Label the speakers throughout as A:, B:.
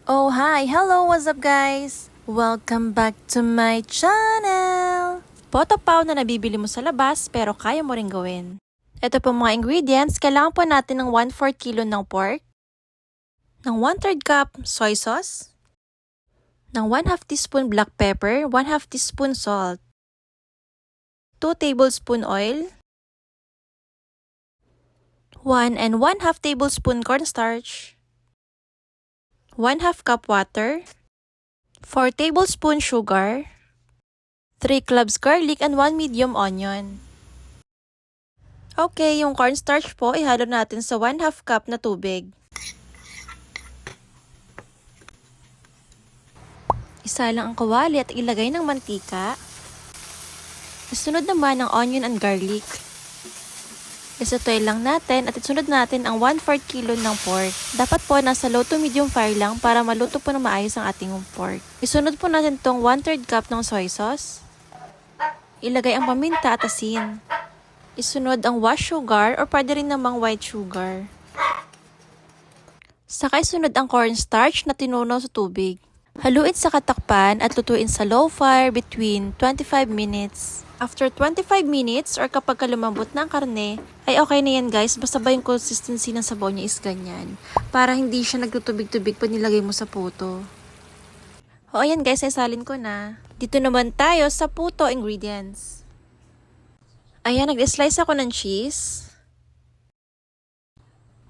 A: Oh, hi! Hello! What's up, guys? Welcome back to my channel! Poto pao na nabibili mo sa labas pero kaya mo rin gawin. Ito po mga ingredients. Kailangan po natin ng 1/4 kilo ng pork, ng 1/3 cup soy sauce, ng 1/2 teaspoon black pepper, 1/2 teaspoon salt, 2 tablespoon oil, 1 and 1/2 tablespoon cornstarch, 1/2 cup water, 4 tablespoon sugar, 3 cloves garlic, and 1 medium onion. Okay, yung cornstarch po, ihalo natin sa 1/2 cup na tubig. Isa lang ang kawali at ilagay ng mantika. Isunod naman ang onion and garlic. Isatoy lang natin at isunod natin ang 1/4 kilo ng pork. Dapat po nasa low to medium fire lang para maluto po na maayos ang ating pork. Isunod po natin tong 1/3 cup ng soy sauce. Ilagay ang paminta at asin. Isunod ang wash sugar or pwede rin namang white sugar. Saka isunod ang cornstarch na tinunaw sa tubig. Haluin sa katakpan at lutuin sa low fire between 25 minutes. After 25 minutes or kapag lumambot na ang karne, ay okay na yan guys, basta ba yung consistency ng sabaw niya is ganyan. Para hindi siya nagtutubig-tubig pag nilagay mo sa puto. O ayan guys, ay salin ko na. Dito naman tayo sa puto ingredients. Ayan, nag-slice ako ng cheese.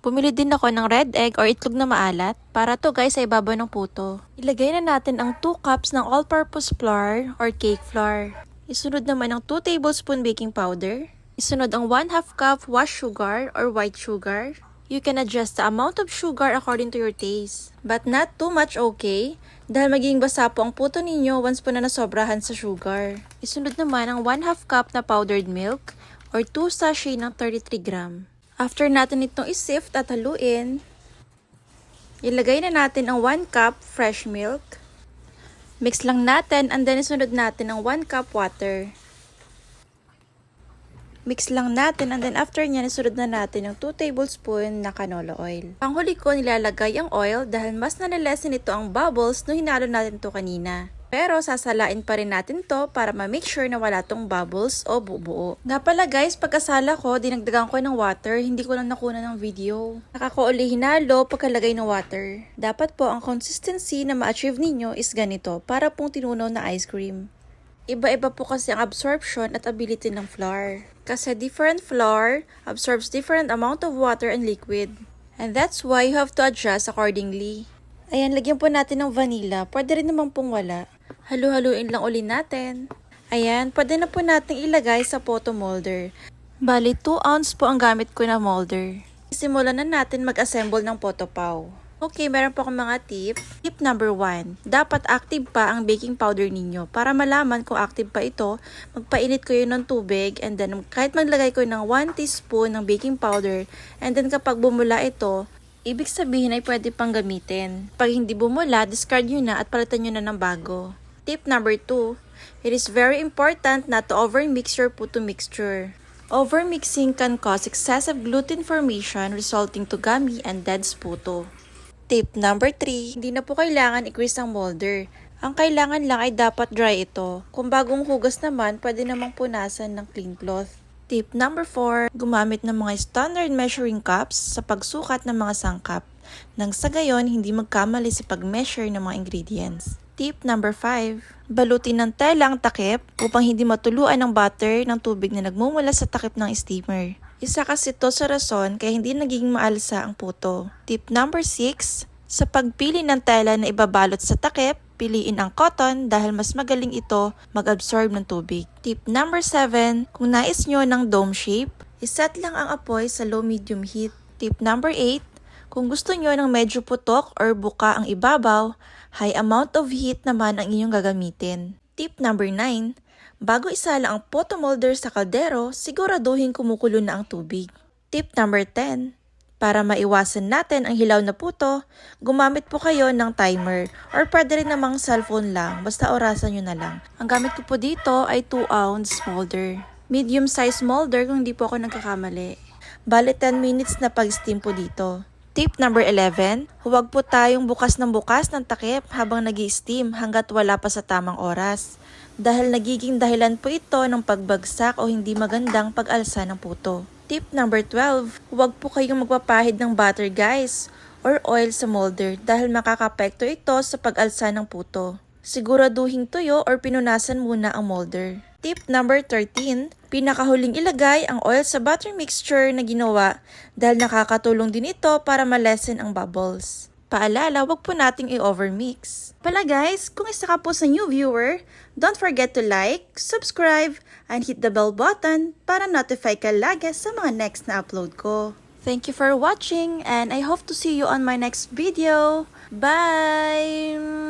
A: Pumili din ako ng red egg or itlog na maalat para to guys ay ibabaw ng puto. Ilagay na natin ang 2 cups ng all-purpose flour or cake flour. Isunod naman ang 2 tablespoon baking powder. Isunod ang 1/2 cup wash sugar or white sugar. You can adjust the amount of sugar according to your taste. But not too much, okay? Dahil magiging basa po ang puto ninyo once po na nasobrahan sa sugar. Isunod naman ang 1/2 cup na powdered milk or 2 sachet ng 33 gram. After natin itong isift at haluin, ilagay na natin ang 1 cup fresh milk. Mix lang natin and then isunod natin ang 1 cup water. Mix lang natin and then after nyan, isunod na natin ang 2 tablespoon na canola oil. Panghuli ko nilalagay ang oil dahil mas nalalesin ito ang bubbles nung hinalo natin to kanina. Pero sasalain pa rin natin to para ma-make sure na wala tong bubbles o bubuo. Nga pala guys, pagkasala ko, dinagdagan ko ng water, hindi ko lang nakuna ng video. Nakakauli hinalo pagkalagay ng water. Dapat po ang consistency na ma-achieve ninyo is ganito para pong tinunaw na ice cream. Iba-iba po kasi ang absorption at ability ng flour. Kasi different flour absorbs different amount of water and liquid. And that's why you have to adjust accordingly. Ayan, lagyan po natin ng vanilla. Pwede rin naman pong wala. Halu-haluin lang uli natin. Ayan, pwede na po natin ilagay sa photo molder. Bali, 2 ounce po ang gamit ko na molder. Simulan na natin mag-assemble ng photo pao. Okay, meron po akong mga tip. Tip number 1. Dapat active pa ang baking powder ninyo. Para malaman kung active pa ito, magpainit ko yun ng tubig and then kahit maglagay ko ng 1 teaspoon ng baking powder and then kapag bumula ito, ibig sabihin ay pwede pang gamitin. Pag hindi bumula, discard nyo na at palitan nyo na ng bago. Tip number 2. It is very important not to overmix your puto mixture. Overmixing can cause excessive gluten formation resulting to gummy and dense puto. Tip number 3. Hindi na po kailangan i-grease ang molder. Ang kailangan lang ay dapat dry ito. Kung bagong hugas naman, pwede namang punasan ng clean cloth. Tip number 4. Gumamit ng mga standard measuring cups sa pagsukat ng mga sangkap. Nang sa gayon, hindi magkamali sa pag-measure ng mga ingredients. Tip number 5. Balutin ng tela ang takip upang hindi matuluan ng butter ng tubig na nagmumula sa takip ng steamer. Isa kasi ito sa rason kaya hindi nagiging maalsa ang puto. Tip number 6. Sa pagpili ng tela na ibabalot sa takip, piliin ang cotton dahil mas magaling ito mag-absorb ng tubig. Tip number 7. Kung nais nyo ng dome shape, iset lang ang apoy sa low-medium heat. Tip number 8. Kung gusto nyo ng medyo putok or buka ang ibabaw, high amount of heat naman ang inyong gagamitin. Tip number 9. Bago isala ang photo molder sa kaldero, siguraduhin kumukulo na ang tubig. Tip number 10. Para maiwasan natin ang hilaw na puto, gumamit po kayo ng timer or pwede rin namang cellphone lang, basta orasan nyo na lang. Ang gamit ko po dito ay 2 ounce molder. Medium size molder kung hindi po ako nagkakamali. Bale 10 minutes na pag-steam po dito. Tip number 11, huwag po tayong bukas ng takip habang nag-i-steam hanggat wala pa sa tamang oras. Dahil nagiging dahilan po ito ng pagbagsak o hindi magandang pag-alsa ng puto. Tip number 12, huwag po kayong magpapahid ng butter guys or oil sa molder dahil makakapekto ito sa pag-alsa ng puto. Siguraduhin tuyo or pinunasan muna ang molder. Tip number 13, pinakahuling ilagay ang oil sa butter mixture na ginawa dahil nakakatulong din ito para ma-lessen ang bubbles. Paalala, wag po nating i-overmix. Pala guys, kung isa ka po sa new viewer, don't forget to like, subscribe, and hit the bell button para notify ka lagi sa mga next na upload ko. Thank you for watching and I hope to see you on my next video. Bye!